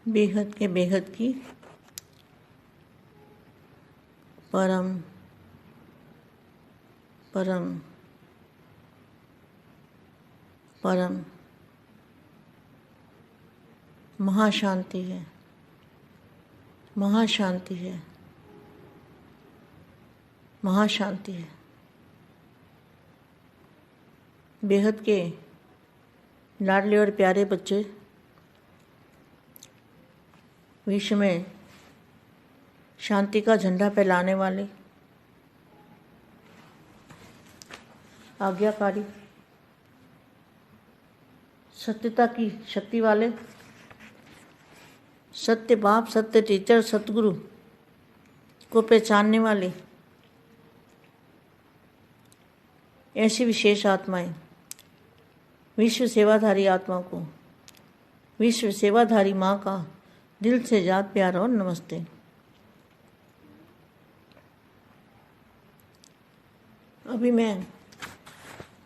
बेहद के बेहद की परम परम परम महाशांति है, महाशांति है, महाशांति है। बेहद के लाडले और प्यारे बच्चे, विश्व में शांति का झंडा फैलाने वाले, आज्ञाकारी, सत्यता की शक्ति वाले, सत्य बाप, सत्य टीचर, सतगुरु को पहचानने वाले ऐसी विशेष आत्माएं, विश्व सेवाधारी आत्मा को विश्व सेवाधारी माँ का दिल से जात प्यार और नमस्ते। अभी मैं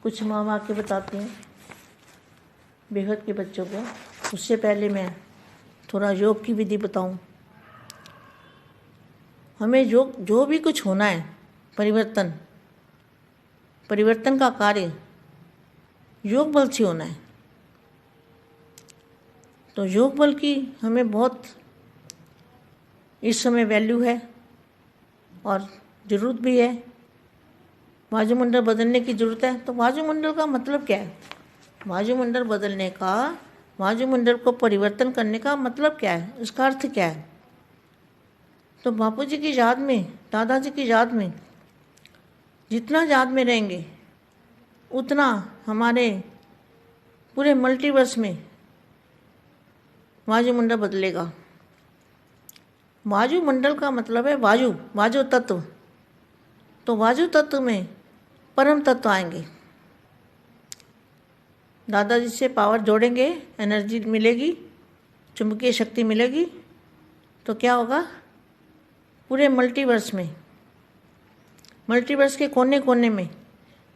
कुछ माँ वाक्य बताती हूँ बेहद के बच्चों को। उससे पहले मैं थोड़ा योग की विधि बताऊँ। हमें जो भी कुछ होना है, परिवर्तन का कार्य योग बल से होना है। तो योग बल की हमें बहुत इस समय वैल्यू है और ज़रूरत भी है। वायुमंडल बदलने की ज़रूरत है। तो वायुमंडल का मतलब क्या है? वायुमंडल बदलने का, वायुमंडल को परिवर्तन करने का मतलब क्या है? उसका अर्थ क्या है? तो बापू जी की याद में, दादाजी की याद में जितना याद में रहेंगे उतना हमारे पूरे मल्टीवर्स में वायुमंडल बदलेगा। वायुमंडल का मतलब है वायु तत्व। तो वायु तत्व में परम तत्व आएंगे। दादाजी से पावर जोड़ेंगे, एनर्जी मिलेगी, चुंबकीय शक्ति मिलेगी। तो क्या होगा? पूरे मल्टीवर्स के कोने कोने में,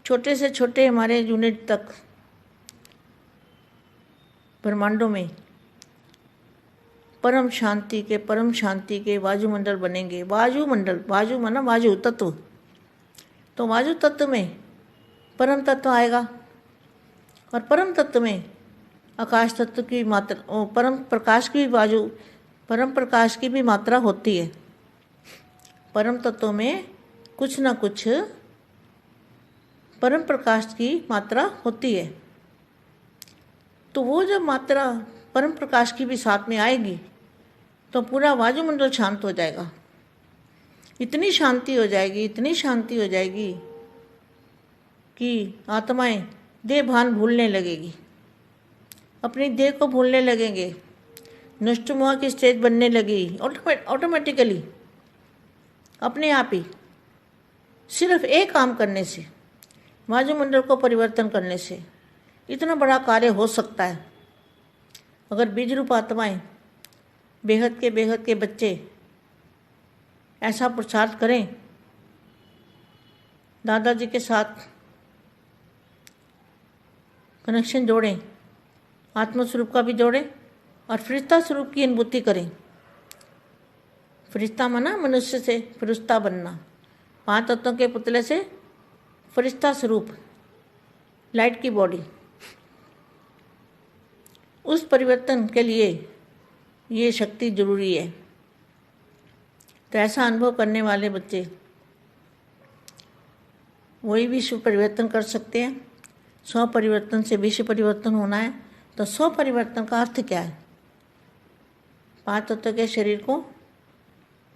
छोटे से छोटे हमारे यूनिट तक ब्रह्मांडों में परम शांति के वायुमंडल बनेंगे। वायु माना वायु तत्व। तो वायु तत्व में परम तत्व आएगा और परम तत्व में आकाश तत्व की मात्रा, परम प्रकाश की भी मात्रा होती है। परम तत्व में कुछ ना कुछ परम प्रकाश की मात्रा होती है। तो वो जब मात्रा परम प्रकाश की भी साथ में आएगी तो पूरा वायुमंडल शांत हो जाएगा। इतनी शांति हो जाएगी कि आत्माएं देह भान भूलने लगेगी, अपनी देह को भूलने लगेंगे, नष्टमुआ की स्टेज बनने लगेगी ऑटोमेटिकली, अपने आप ही। सिर्फ एक काम करने से, वायुमंडल को परिवर्तन करने से इतना बड़ा कार्य हो सकता है। अगर बीज रूप आत्माएं, बेहद के बच्चे ऐसा प्रचार करें, दादाजी के साथ कनेक्शन जोड़ें, आत्मस्वरूप का भी जोड़ें और फरिश्ता स्वरूप की अनुभूति करें। फरिश्ता माना मनुष्य से फरिश्ता बनना, 5 तत्वों के पुतले से फरिश्ता स्वरूप, लाइट की बॉडी। उस परिवर्तन के लिए ये शक्ति जरूरी है। तो ऐसा अनुभव करने वाले बच्चे वही विश्व परिवर्तन कर सकते हैं। 100 परिवर्तन से विश्व परिवर्तन होना है। तो 100 परिवर्तन का अर्थ क्या है? 5 तत्व के शरीर को,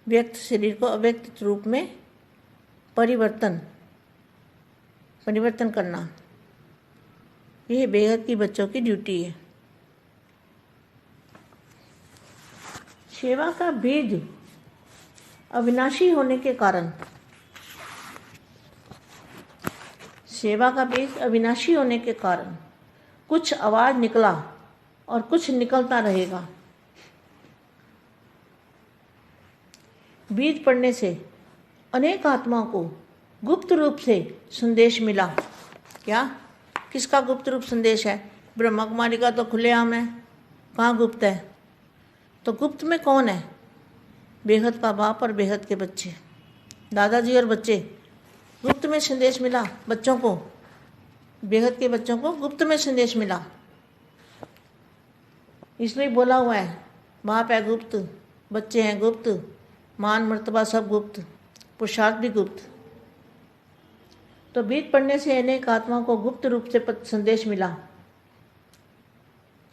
व्यक्त शरीर को अव्यक्त रूप में परिवर्तन करना, यह बेहद की बच्चों की ड्यूटी है। सेवा का बीज अविनाशी होने के कारण, कुछ आवाज निकला और कुछ निकलता रहेगा। बीज पढ़ने से अनेक आत्माओं को गुप्त रूप से संदेश मिला। क्या? किसका गुप्त रूप संदेश है? ब्रह्मा कुमारी का तो खुलेआम है, कहाँ गुप्त है? तो गुप्त में कौन है? बेहद का बाप और बेहद के बच्चे, दादाजी और बच्चे। गुप्त में संदेश मिला बच्चों को, बेहद के बच्चों को गुप्त में संदेश मिला। इसलिए बोला हुआ है, बाप है गुप्त, बच्चे हैं गुप्त, मान मर्तबा सब गुप्त, पुरुषार्थ भी गुप्त। तो वेद पढ़ने से अनेक आत्माओं को गुप्त रूप से संदेश मिला।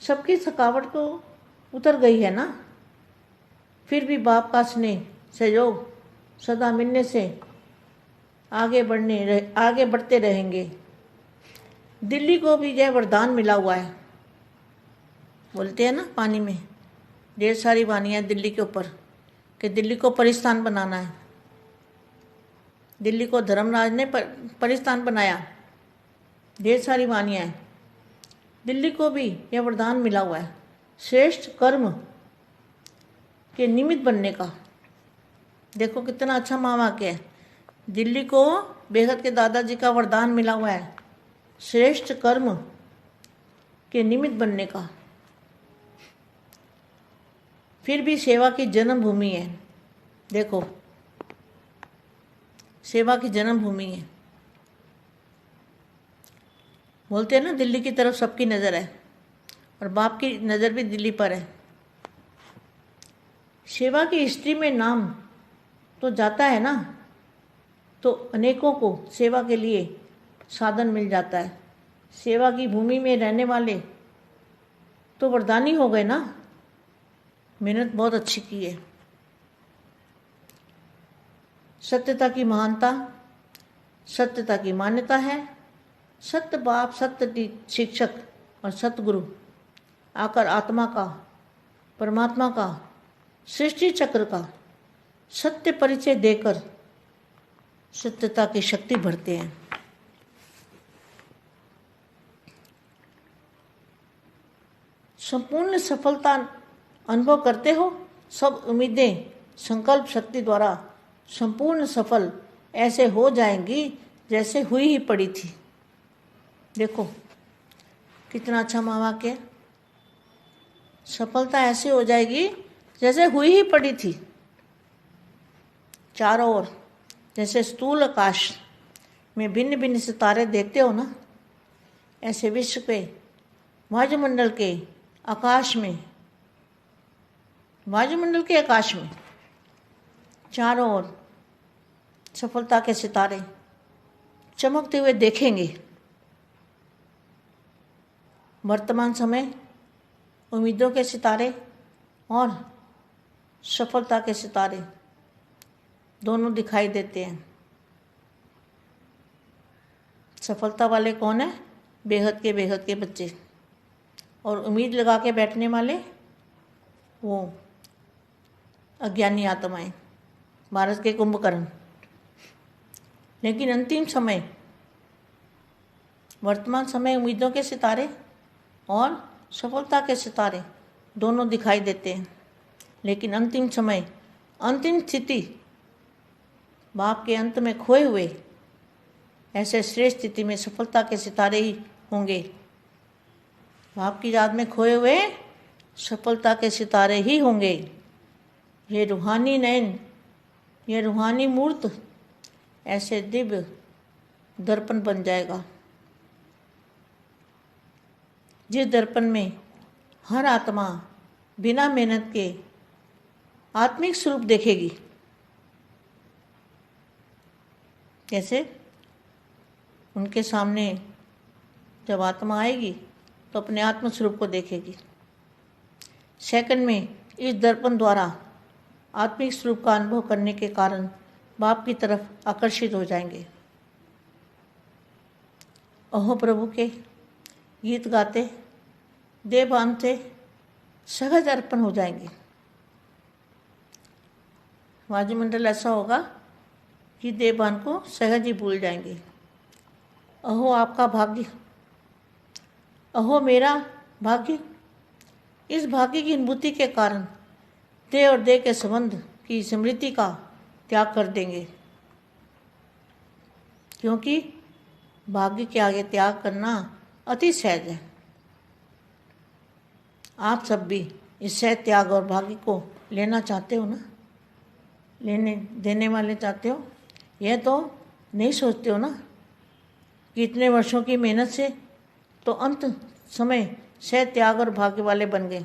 सबकी थकावट तो उतर गई है ना, फिर भी बाप का स्नेह सहयोग सदा मिलने से आगे बढ़ते रहेंगे। दिल्ली को भी यह वरदान मिला हुआ है। बोलते हैं ना पानी में ढेर सारी वानियाँ दिल्ली के ऊपर कि दिल्ली को परिस्थान बनाना है। दिल्ली को धर्मराज ने परिस्थान बनाया, ढेर सारी वानियाँ हैं। दिल्ली को भी यह वरदान मिला हुआ है श्रेष्ठ कर्म के निमित्त बनने का। देखो कितना अच्छा महावाक्य है। दिल्ली को बेहद के दादाजी का वरदान मिला हुआ है श्रेष्ठ कर्म के निमित्त बनने का। फिर भी सेवा की जन्मभूमि है। देखो सेवा की जन्मभूमि है। बोलते हैं ना दिल्ली की तरफ सबकी नज़र है और बाप की नज़र भी दिल्ली पर है। सेवा की हिस्ट्री में नाम तो जाता है ना, तो अनेकों को सेवा के लिए साधन मिल जाता है। सेवा की भूमि में रहने वाले तो वरदानी हो गए ना, मेहनत बहुत अच्छी की है। सत्यता की महानता, सत्यता की मान्यता है। सत्य बाप, सत्य शिक्षक और सतगुरु आकर आत्मा का, परमात्मा का, सृष्टि चक्र का सत्य परिचय देकर सत्यता की शक्ति भरते हैं। संपूर्ण सफलता अनुभव करते हो। सब उम्मीदें संकल्प शक्ति द्वारा संपूर्ण सफल ऐसे हो जाएंगी जैसे हुई ही पड़ी थी। देखो कितना अच्छा महावाक्य। सफलता ऐसे हो जाएगी जैसे हुई ही पड़ी थी। चारों ओर जैसे स्थूल आकाश में भिन्न भिन्न सितारे देखते हो ना, ऐसे विश्व के वायुमंडल के आकाश में, वायुमंडल के आकाश में चारों ओर सफलता के सितारे चमकते हुए देखेंगे। वर्तमान समय उम्मीदों के सितारे और सफलता के सितारे दोनों दिखाई देते हैं। सफलता वाले कौन है? बेहद के बच्चे। और उम्मीद लगा के बैठने वाले वो अज्ञानी आत्माएं, भारत के कुंभकर्ण। लेकिन अंतिम समय, वर्तमान समय उम्मीदों के सितारे और सफलता के सितारे दोनों दिखाई देते हैं। लेकिन अंतिम समय, अंतिम स्थिति बाप के अंत में खोए हुए ऐसे श्रेष्ठ स्थिति में सफलता के सितारे ही होंगे। बाप की याद में खोए हुए सफलता के सितारे ही होंगे। ये रूहानी नयन, ये रूहानी मूर्त ऐसे दिव्य दर्पण बन जाएगा, जिस दर्पण में हर आत्मा बिना मेहनत के आत्मिक स्वरूप देखेगी। कैसे? उनके सामने जब आत्मा आएगी तो अपने आत्म स्वरूप को देखेगी। सेकंड में इस दर्पण द्वारा आत्मिक स्वरूप का अनुभव करने के कारण बाप की तरफ आकर्षित हो जाएंगे। अहो प्रभु के गीत गाते देह बांधते सहज अर्पण हो जाएंगे। वायुमंडल ऐसा होगा कि देवबान को सहज ही भूल जाएंगे। अहो आपका भाग्य, अहो मेरा भाग्य। इस भाग्य की अनुभूति के कारण देह और देह के संबंध की स्मृति का त्याग कर देंगे, क्योंकि भाग्य के आगे त्याग करना अति सहज है। आप सब भी इस सह त्याग और भाग्य को लेना चाहते हो ना, लेने देने वाले चाहते हो। यह तो नहीं सोचते हो ना कि इतने वर्षों की मेहनत से तो अंत समय सह त्याग और भाग्य वाले बन गए।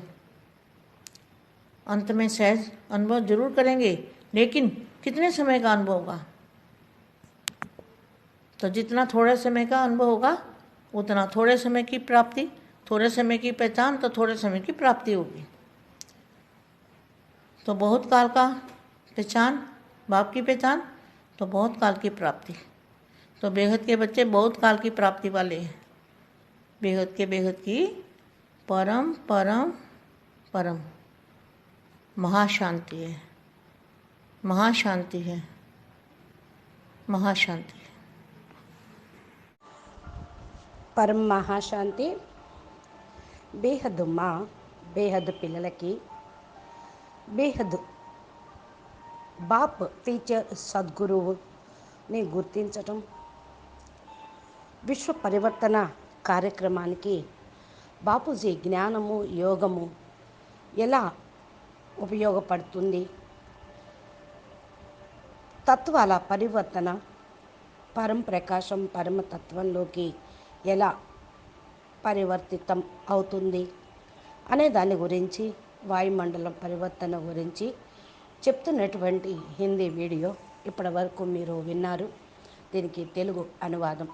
अंत में सहज अनुभव जरूर करेंगे, लेकिन कितने समय का अनुभव होगा? तो जितना थोड़े समय का अनुभव होगा उतना थोड़े समय की प्राप्ति, थोड़े समय की पहचान तो थोड़े समय की प्राप्ति होगी। तो बहुत काल का पहचान, बाप की पहचान, तो बहुत काल की प्राप्ति। तो बेहद के बच्चे बहुत काल की प्राप्ति वाले हैं। बेहद के बेहद की परम परम परम महाशांति है, महाशांति है, महाशांति है। పరమ మహాశాంతి బేహద్దు మా బేహద్దు పిల్లలకి బేహద్దు బాప్ టీచర్ సద్గురువుని గుర్తించటం, విశ్వ పరివర్తన కార్యక్రమానికి బాపూజీ జ్ఞానము యోగము ఎలా ఉపయోగపడుతుంది, తత్వాల పరివర్తన పరం ప్రకాశం పరమతత్వంలోకి ఎలా పరివర్తితం అవుతుంది అనే దాని గురించి, వాయుమండలం పరివర్తన గురించి చెప్తున్నటువంటి హిందీ వీడియో ఇప్పటి వరకు మీరు విన్నారు. దీనికి తెలుగు అనువాదం.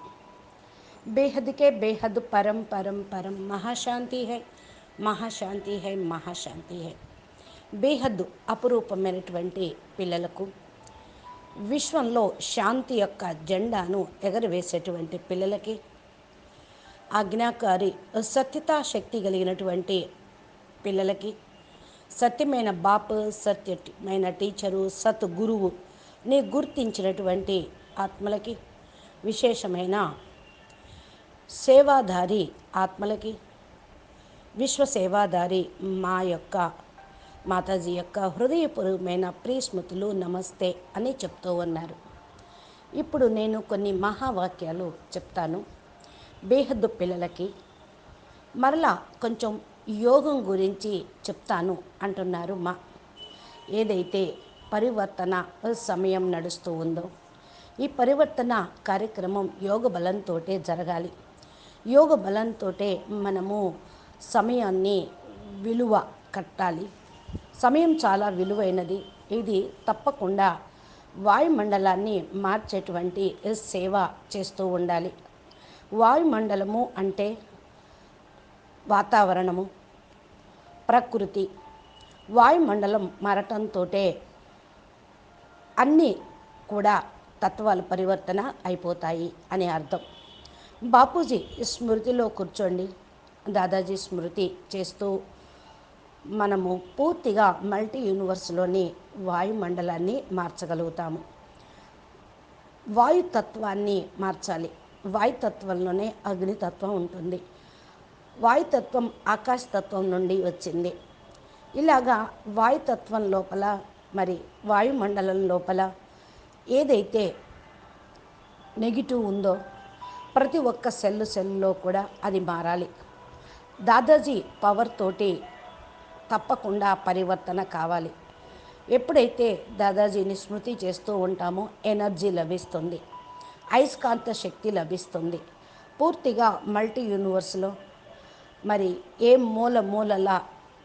బేహద్కే బేహద్ పరం పరం పరం మహాశాంతి హై, మహాశాంతి హై, మహాశాంతి హై. బేహద్దు అపురూపమైనటువంటి పిల్లలకు, విశ్వంలో శాంతి యొక్క జెండాను ఎగరవేసేటువంటి పిల్లలకి, ఆజ్ఞాకారి సత్యతా శక్తి కలిగినటువంటి పిల్లలకి, సత్యమైన బాపు, సత్యమైన టీచరు, సత్ గురువుని గుర్తించినటువంటి ఆత్మలకి, విశేషమైన సేవాధారి ఆత్మలకి, విశ్వసేవాధారి మా యొక్క మాతాజీ యొక్క హృదయపూర్వమైన ప్రియస్మృతులు నమస్తే అని చెప్తూ ఉన్నారు. ఇప్పుడు నేను కొన్ని మహావాక్యాలు చెప్తాను బేహద్దు పిల్లలకి. మరలా కొంచెం యోగం గురించి చెప్తాను అంటున్నారు మా. ఏదైతే పరివర్తన సమయం నడుస్తూ ఉందో, ఈ పరివర్తన కార్యక్రమం యోగ బలంతో జరగాలి. యోగ బలంతో మనము సమయాన్ని విలువ కట్టాలి. సమయం చాలా విలువైనది. ఇది తప్పకుండా వాయుమండలాన్ని మార్చేటువంటి సేవ చేస్తూ ఉండాలి. వాయుమండలము అంటే వాతావరణము, ప్రకృతి. వాయుమండలం మారటంతో అన్నీ కూడా తత్వాల పరివర్తన అయిపోతాయి అని అర్థం. బాపూజీ స్మృతిలో కూర్చోండి, దాదాజీ స్మృతి చేస్తూ మనము పూర్తిగా మల్టీ యూనివర్స్లోని వాయుమండలాన్ని మార్చగలుగుతాము. వాయుతత్వాన్ని మార్చాలి. వాయుతత్వంలోనే అగ్నితత్వం ఉంటుంది. వాయుతత్వం ఆకాశతత్వం నుండి వచ్చింది. ఇలాగా వాయుతత్వం లోపల, మరి వాయుమండలం లోపల ఏదైతే నెగిటివ్ ఉందో ప్రతి ఒక్క సెల్లో కూడా అది మారాలి. దాదాజీ పవర్ తోటి తప్పకుండా పరివర్తన కావాలి. ఎప్పుడైతే దాదాజీని స్మృతి చేస్తూ ఉంటామో ఎనర్జీ లభిస్తుంది, అయస్కాంత శక్తి లభిస్తుంది. పూర్తిగా మల్టీ యూనివర్స్లో మరి ఏ మూలల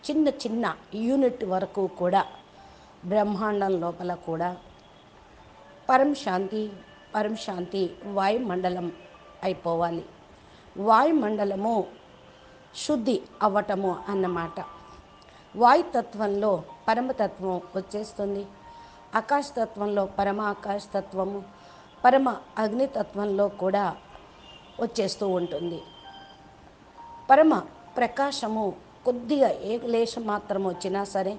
చిన్న చిన్న యూనిట్ వరకు కూడా బ్రహ్మాండం లోపల కూడా పరం శాంతి వాయుమండలం అయిపోవాలి. వాయుమండలము శుద్ధి అవ్వటము అన్నమాట. వాయుతత్వంలో పరమతత్వం వచ్చేస్తుంది. ఆకాశతత్వంలో పరమ ఆకాశతత్వము, పరమ అగ్నితత్వంలో కూడా వచ్చేస్తూ ఉంటుంది. పరమ ప్రకాశము కొద్దిగా ఏ లేశం మాత్రం వచ్చినా సరే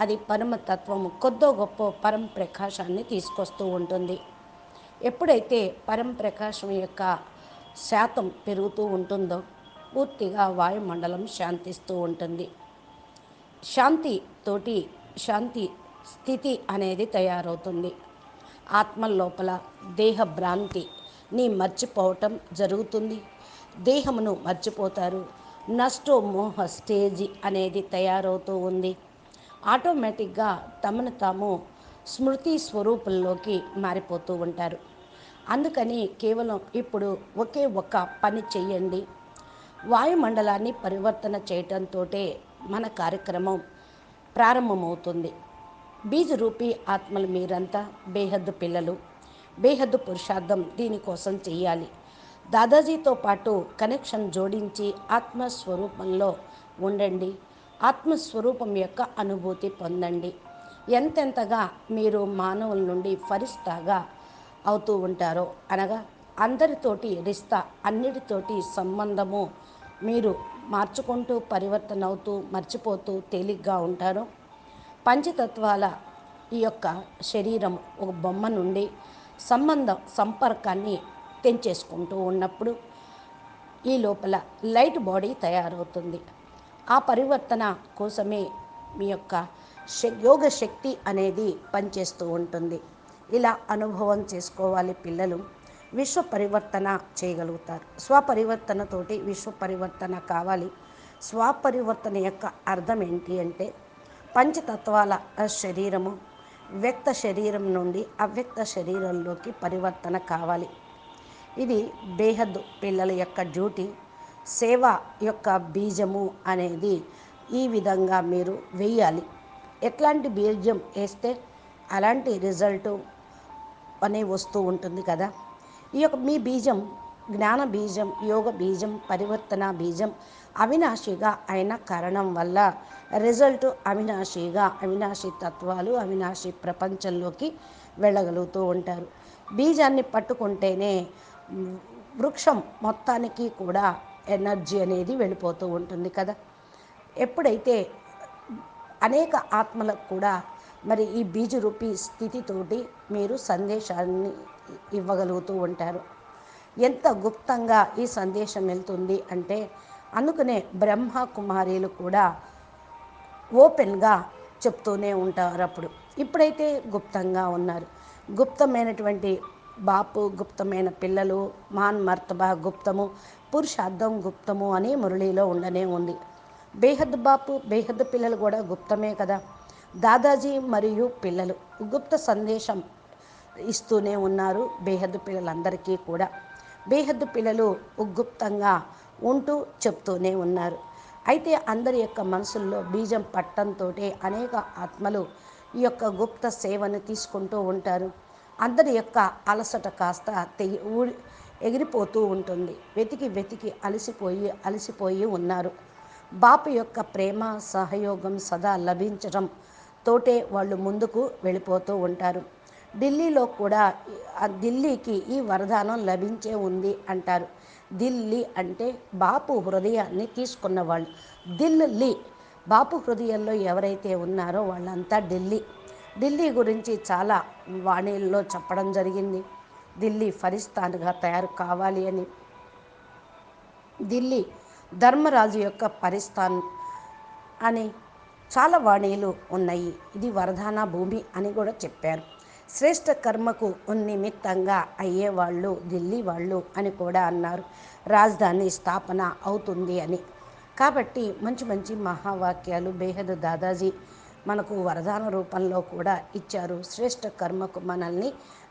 అది పరమతత్వము కొద్దో గొప్ప పరమ ప్రకాశాన్ని తీసుకొస్తూ ఉంటుంది. ఎప్పుడైతే పరమ ప్రకాశం యొక్క శాతం పెరుగుతూ ఉంటుందో పూర్తిగా వాయుమండలం శాంతిస్తూ ఉంటుంది. శాంతితోటి శాంతి స్థితి అనేది తయారవుతుంది. ఆత్మ లోపల దేహ భ్రాంతిని మర్చిపోవటం జరుగుతుంది. దేహమును మర్చిపోతారు. నష్టో మోహ స్టేజి అనేది తయారవుతూ ఉంది. ఆటోమేటిక్గా తమను తాము స్మృతి స్వరూపంలోకి మారిపోతూ ఉంటారు. అందుకని కేవలం ఇప్పుడు ఒకే ఒక పని చెయ్యండి. వాయుమండలాన్ని పరివర్తన చేయటంతో మన కార్యక్రమం ప్రారంభమవుతుంది. బీజరూపి ఆత్మలు మీరంతా బేహద్దు పిల్లలు, బేహద్దు పురుషార్థం దీనికోసం చెయ్యాలి. దాదాజీతో పాటు కనెక్షన్ జోడించి ఆత్మస్వరూపంలో ఉండండి. ఆత్మస్వరూపం యొక్క అనుభూతి పొందండి. ఎంతెంతగా మీరు మానవుల నుండి ఫరిస్తాగా అవుతూ ఉంటారో, అనగా అందరితోటి రిస్తా, అన్నిటితోటి సంబంధము మీరు మార్చుకుంటూ పరివర్తన అవుతూ మర్చిపోతూ తేలిగ్గా ఉంటారో, పంచతత్వాల ఈ యొక్క శరీరం ఒక బొమ్మ నుండి సంపర్కాన్ని తెంచేసుకుంటూ ఉన్నప్పుడు ఈ లోపల లైట్ బాడీ తయారవుతుంది. ఆ పరివర్తన కోసమే మీ యొక్క యోగ శక్తి అనేది పనిచేస్తూ ఉంటుంది. ఇలా అనుభవం చేసుకోవాలి పిల్లలు. విశ్వ పరివర్తన చేయగలుగుతారు. స్వపరివర్తనతోటి విశ్వ పరివర్తన కావాలి. స్వపరివర్తన యొక్క అర్థం ఏంటి అంటే, పంచతత్వాల శరీరము వ్యక్త శరీరం నుండి అవ్యక్త శరీరంలోకి పరివర్తన కావాలి. ఇది బేహద్దు పిల్లల యొక్క డ్యూటీ. సేవ యొక్క బీజము అనేది ఈ విధంగా మీరు వేయాలి. ఎట్లాంటి బీజం వేస్తే అలాంటి రిజల్టు అనే వస్తూ ఉంటుంది కదా. ఈ యొక్క మీ బీజం జ్ఞాన బీజం, యోగ బీజం, పరివర్తన బీజం అవినాశిగా అయిన కారణం వల్ల రిజల్ట్ అవినాశిగా, అవినాశి తత్వాలు అవినాశి ప్రపంచంలోకి వెళ్ళగలుగుతూ ఉంటారు. బీజాన్ని పట్టుకుంటేనే వృక్షం మొత్తానికి కూడా ఎనర్జీ అనేది వెళ్ళిపోతూ ఉంటుంది కదా. ఎప్పుడైతే అనేక ఆత్మలకు కూడా మరి ఈ బీజరూపి స్థితితోటి మీరు సందేశాన్ని ఇవ్వగలుగుతూ ఉంటారు. ఎంత గుప్తంగా ఈ సందేశం వెళ్తుంది అంటే, అందుకనే బ్రహ్మ కుమారీలు కూడా ఓపెన్గా చెప్తూనే ఉంటారు. ఇప్పుడైతే గుప్తంగా ఉన్నారు. గుప్తమైనటువంటి బాపు, గుప్తమైన పిల్లలు, మాన్ మర్తబా గుప్తము, పురుషార్థం గుప్తము అని మురళిలో ఉండనే ఉంది. బేహద్ బాపు, బేహద్ పిల్లలు కూడా గుప్తమే కదా. దాదాజీ మరియు పిల్లలు గుప్త సందేశం ఇస్తూనే ఉన్నారు బేహద్దు పిల్లలందరికీ కూడా. బేహద్దు పిల్లలు గుప్తంగా ఉంటూ చెప్తూనే ఉన్నారు. అయితే అందరి యొక్క మనసుల్లో బీజం పట్టంతో అనేక ఆత్మలు ఈ యొక్క గుప్త సేవను తీసుకుంటూ ఉంటారు. అందరి యొక్క అలసట కాస్త ఎగిరిపోతూ ఉంటుంది. వెతికి వెతికి అలసిపోయి ఉన్నారు. బాపు యొక్క ప్రేమ సహయోగం సదా లభించడం తోటే వాళ్ళు ముందుకు వెళ్ళిపోతూ ఉంటారు. ఢిల్లీలో కూడా ఢిల్లీకి ఈ వరదానం లభించే ఉంది అంటారు. ఢిల్లీ అంటే బాపు హృదయాన్ని తీసుకున్నవాళ్ళు. ఢిల్లీ బాపు హృదయంలో ఎవరైతే ఉన్నారో వాళ్ళంతా ఢిల్లీ. ఢిల్లీ గురించి చాలా వాణిల్లో చెప్పడం జరిగింది. ఢిల్లీ ఫరిస్తాన్గా తయారు కావాలి అని. ఢిల్లీ ధర్మరాజు యొక్క పరిస్థాన్ అని చాలా వాణీలు ఉన్నాయి. ఇది వరదాన భూమి అని కూడా చెప్పారు. శ్రేష్ఠ కర్మకు నిమిత్తంగా అయ్యేవాళ్ళు ఢిల్లీ వాళ్ళు అని కూడా అన్నారు. రాజధాని స్థాపన అవుతుంది అని. కాబట్టి మంచి మంచి మహావాక్యాలు బేహద్ దాదాజీ మనకు వరదాన రూపంలో కూడా ఇచ్చారు. శ్రేష్ఠ కర్మకు మనల్ని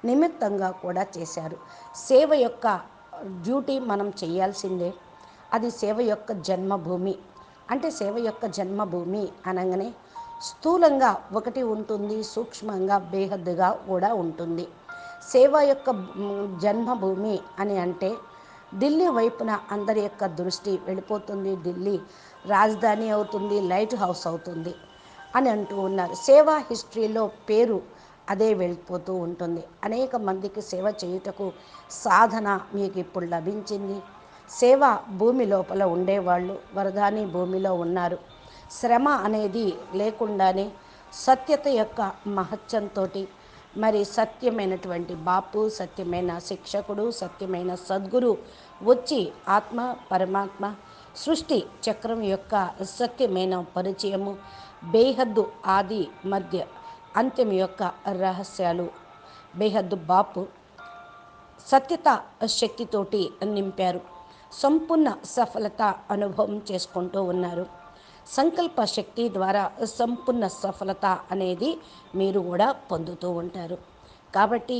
నిమిత్తంగా కూడా చేశారు. సేవ యొక్క డ్యూటీ మనం చేయాల్సిందే. అది సేవ యొక్క జన్మభూమి. అంటే సేవ యొక్క జన్మభూమి అనగానే స్థూలంగా ఒకటి ఉంటుంది, సూక్ష్మంగా బేహద్దుగా కూడా ఉంటుంది. సేవ యొక్క జన్మభూమి అని అంటే ఢిల్లీ వైపున అందరి యొక్క దృష్టి వెళ్ళిపోతుంది. ఢిల్లీ రాజధాని అవుతుంది, లైట్ హౌస్ అవుతుంది అని అంటూ ఉన్నారు. సేవా హిస్టరీలో పేరు అదే వెళ్ళిపోతూ ఉంటుంది. అనేక మందికి సేవ చేయుటకు సాధన మీకు ఇప్పుడు లభించింది. సేవ భూమి లోపల ఉండేవాళ్ళు వరదాని భూమిలో ఉన్నారు. శ్రమ అనేది లేకుండానే సత్యత యొక్క మహత్యంతో మరి సత్యమైనటువంటి బాపు, సత్యమైన శిక్షకుడు, సత్యమైన సద్గురు వచ్చి ఆత్మ పరమాత్మ సృష్టి చక్రం యొక్క సత్యమైన పరిచయము, బేహద్దు ఆది మధ్య అంత్యం యొక్క రహస్యాలు బేహద్దు బాపు సత్యత శక్తితోటి నింపారు. సంపూర్ణ సఫలత అనుభవం చేసుకుంటూ ఉన్నారు. సంకల్ప శక్తి ద్వారా సంపూర్ణ సఫలత అనేది మీరు కూడా పొందుతూ ఉంటారు. కాబట్టి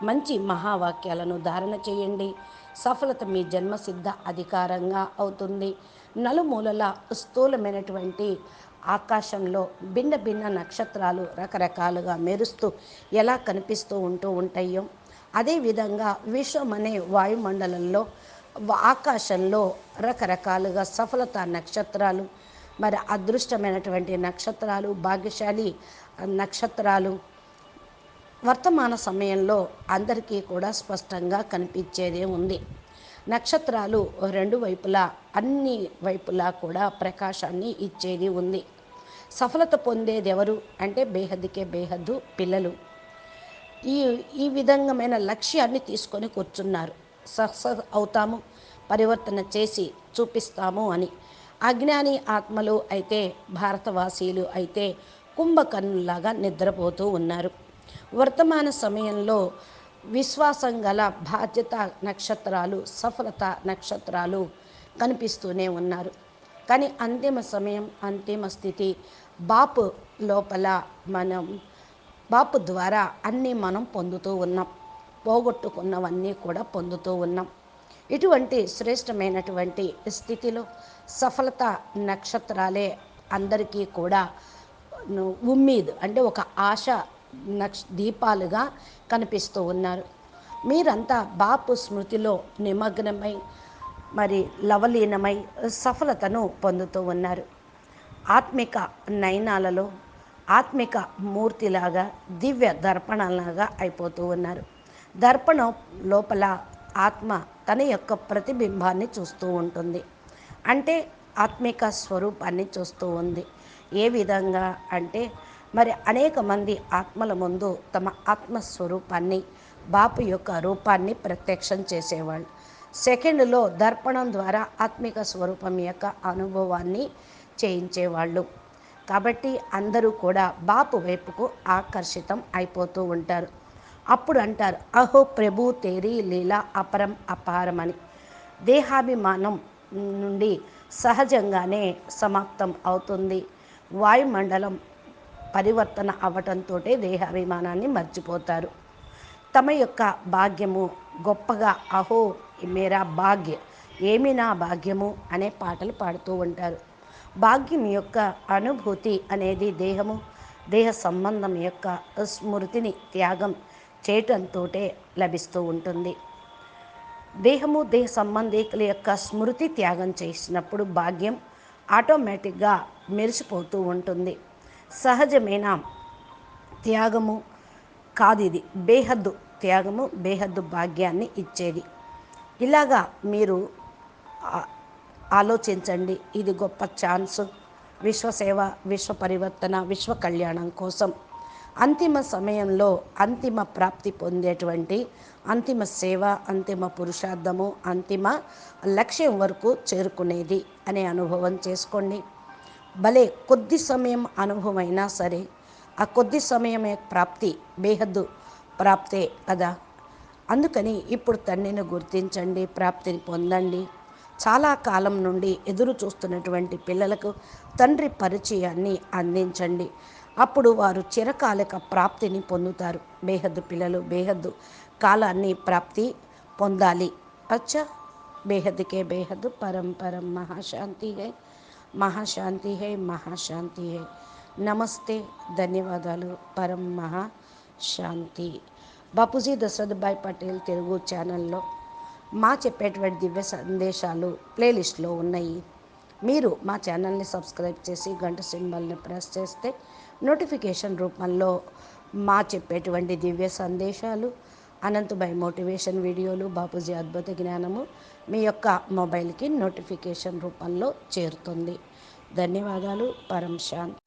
మంచి మహావాక్యాలను ధారణ చేయండి. సఫలత మీ జన్మసిద్ధ అధికారంగా అవుతుంది. నలుమూలల స్థూలమైనటువంటి ఆకాశంలో భిన్న భిన్న నక్షత్రాలు రకరకాలుగా మెరుస్తూ ఎలా కనిపిస్తూ ఉంటాయో, అదేవిధంగా విశ్వం అనే వాయుమండలంలో ఆకాశంలో రకరకాలుగా సఫలత నక్షత్రాలు, మరి అదృష్టమైనటువంటి నక్షత్రాలు, భాగ్యశాలి నక్షత్రాలు వర్తమాన సమయంలో అందరికీ కూడా స్పష్టంగా కనిపించేదే ఉంది. నక్షత్రాలు రెండు వైపులా, అన్ని వైపులా కూడా ప్రకాశాన్ని ఇచ్చేది ఉంది. సఫలత పొందేది ఎవరు అంటే బేహద్దుకే బేహద్దు పిల్లలు. ఈ ఈ విధంగామైన లక్ష్యాన్ని తీసుకొని కూర్చున్నారు. సక్సెస్ అవుతాము, పరివర్తన చేసి చూపిస్తాము అని. అజ్ఞాని ఆత్మలు అయితే, భారతవాసీలు అయితే కుంభకర్ణులాగా నిద్రపోతూ ఉన్నారు. వర్తమాన సమయంలో విశ్వాసం గల బాధ్యత నక్షత్రాలు, సఫలత నక్షత్రాలు కనిపిస్తూనే ఉన్నారు. కానీ అంతిమ సమయం, అంతిమ స్థితి బాపు లోపల బాపు ద్వారా అన్నీ మనం పొందుతూ ఉన్నాం. పోగొట్టుకున్నవన్నీ కూడా పొందుతూ ఉన్నాం. ఇటువంటి శ్రేష్టమైనటువంటి స్థితిలో సఫలత నక్షత్రాలే అందరికీ కూడా ఉమ్మీద్ అంటే ఒక ఆశ దీపాలుగా కనిపిస్తూ ఉన్నారు. మీరంతా బాపు స్మృతిలో నిమగ్నమై, మరి లవలీనమై సఫలతను పొందుతూ ఉన్నారు. ఆత్మిక నయనాలలో ఆత్మిక మూర్తిలాగా, దివ్య దర్పణలాగా అయిపోతూ ఉన్నారు. దర్పణం లోపల ఆత్మ తన యొక్క ప్రతిబింబాన్ని చూస్తూ ఉంటుంది. అంటే ఆత్మిక స్వరూపాన్ని చూస్తూ ఉంది. ఏ విధంగా అంటే మరి అనేక మంది ఆత్మల ముందు తమ ఆత్మస్వరూపాన్ని, బాపు యొక్క రూపాన్ని ప్రత్యక్షం చేసేవాళ్ళు. సెకండ్లో దర్పణం ద్వారా ఆత్మిక స్వరూపం యొక్క అనుభవాన్ని చేయించేవాళ్ళు. కాబట్టి అందరూ కూడా బాపు వైపుకు ఆకర్షితం అయిపోతూ ఉంటారు. అప్పుడు అంటారు, అహో ప్రభు తేరీ లీలా అపరం అపారం అని. దేహాభిమానం నుండి సహజంగానే సమాప్తం అవుతుంది. వాయుమండలం పరివర్తన అవ్వటంతో దేహాభిమానాన్ని మర్చిపోతారు. తమ యొక్క భాగ్యము గొప్పగా, అహో మేరా భాగ్య, ఏమి నా భాగ్యము అనే పాటలు పాడుతూ ఉంటారు. భాగ్యం యొక్క అనుభూతి అనేది దేహ సంబంధం యొక్క స్మృతిని త్యాగం చేయటంతో లభిస్తూ ఉంటుంది. దేహ సంబంధికుల యొక్క స్మృతి త్యాగం చేసినప్పుడు భాగ్యం ఆటోమేటిక్గా మెరిసిపోతూ ఉంటుంది. సహజమైన త్యాగము కాదు ఇది. బేహద్దు త్యాగము, బేహద్దు భాగ్యాన్ని ఇచ్చేది. ఇలాగా మీరు ఆలోచించండి. ఇది గొప్ప ఛాన్స్. విశ్వసేవ, విశ్వ పరివర్తన, విశ్వ కళ్యాణం కోసం అంతిమ సమయంలో అంతిమ ప్రాప్తి పొందేటువంటి అంతిమ సేవ, అంతిమ పురుషార్థము, అంతిమ లక్ష్యం వరకు చేరుకునేది అనే అనుభవం చేసుకోండి. భలే కొద్ది సమయం అనుభవం అయినా సరే, ఆ కొద్ది సమయమే ప్రాప్తి బేహద్దు ప్రాప్తే కదా. అందుకని ఇప్పుడు తండ్రిని గుర్తించండి, ప్రాప్తిని పొందండి. చాలా కాలం నుండి ఎదురు చూస్తున్నటువంటి పిల్లలకు తండ్రి పరిచయాన్ని అందించండి. అప్పుడు వారు చిరకాలిక ప్రాప్తిని పొందుతారు. బేహద్దు పిల్లలు బేహద్దు కాలాన్ని ప్రాప్తి పొందాలి. అచ్చా, బేహద్దుకే బేహద్దు పరం పరం మహాశాంతి హై, మహాశాంతి హై, మహాశాంతి హై. నమస్తే, ధన్యవాదాలు. పరం మహాశాంతి. బాపూజీ దశరథభాయ్ పటేల్ తెలుగు ఛానల్లో మా చెప్పేటువంటి దివ్య సందేశాలు ప్లేలిస్ట్లో ఉన్నాయి. మీరు మా ఛానల్ని సబ్స్క్రైబ్ చేసి గంట సింబల్ని ప్రెస్ చేస్తే నోటిఫికేషన్ రూపంలో మా చెప్పేటువంటి దివ్య సందేశాలు, అనంతభాయ్ మోటివేషన్ వీడియోలు, బాపూజీ అద్భుత జ్ఞానము మీ యొక్క మొబైల్కి నోటిఫికేషన్ రూపంలో చేరుతుంది. ధన్యవాదాలు. పరం శాంతి.